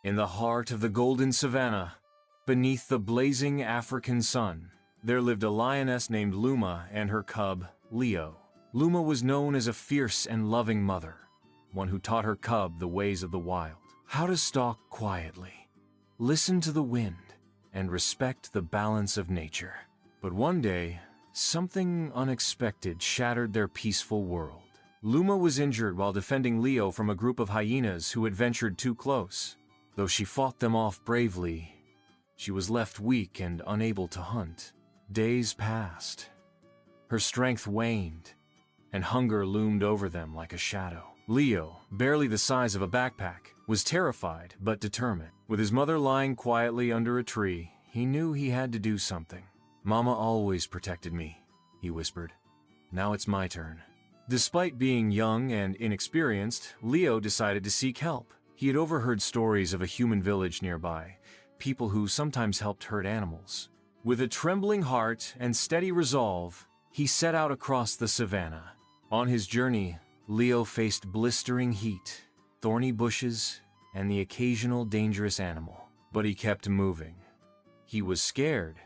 In the heart of the golden savanna, beneath the blazing African sun, there lived a lioness named Luma and her cub, Leo. Luma was known as a fierce and loving mother, one who taught her cub the ways of the wild, how to stalk quietly, listen to the wind, and respect the balance of nature. But one day, something unexpected shattered their peaceful world. Luma was injured while defending Leo from a group of hyenas who had ventured too close. Though she fought them off bravely, she was left weak and unable to hunt. Days passed. Her strength waned, and hunger loomed over them like a shadow. Leo, barely the size of a backpack, was terrified but determined. With his mother lying quietly under a tree, he knew he had to do something. "Mama always protected me," he whispered. "Now it's my turn." Despite being young and inexperienced, Leo decided to seek help. He had overheard stories of a human village nearby, people who sometimes helped herd animals. With a trembling heart and steady resolve, he set out across the savannah. On his journey, Leo faced blistering heat, thorny bushes, and the occasional dangerous animal. But he kept moving. He was scared,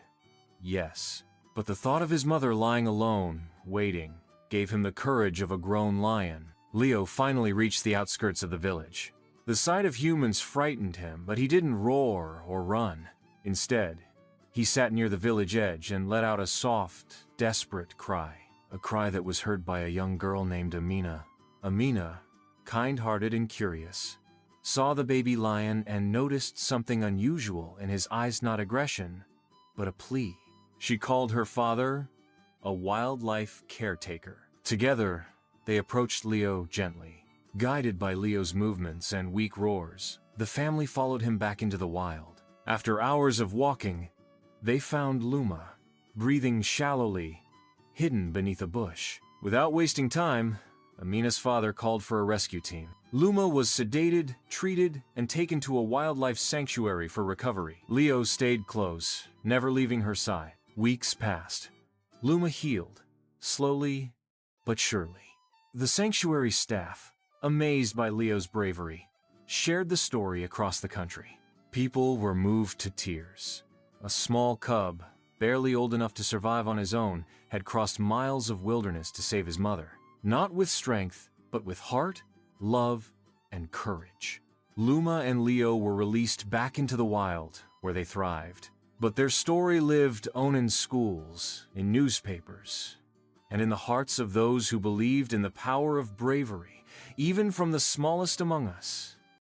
yes, but the thought of his mother lying alone, waiting, gave him the courage of a grown lion. Leo finally reached the outskirts of the village. The sight of humans frightened him, but he didn't roar or run. Instead, he sat near the village edge and let out a soft, desperate cry. A cry that was heard by a young girl named Amina. Amina, kind-hearted and curious, saw the baby lion and noticed something unusual in his eyes, not aggression, but a plea. She called her father a wildlife caretaker. Together, they approached Leo gently. Guided by Leo's movements and weak roars, the family followed him back into the wild. After hours of walking, they found Luma, breathing shallowly, hidden beneath a bush. Without wasting time, Amina's father called for a rescue team. Luma was sedated, treated, and taken to a wildlife sanctuary for recovery. Leo stayed close, never leaving her side. Weeks passed. Luma healed, slowly but surely. The sanctuary staff, amazed by Leo's bravery, shared the story across the country. People were moved to tears. A small cub, barely old enough to survive on his own, had crossed miles of wilderness to save his mother. Not with strength, but with heart, love, and courage. Luma and Leo were released back into the wild, where they thrived. But their story lived on in schools, in newspapers, and in the hearts of those who believed in the power of bravery, even from the smallest among us.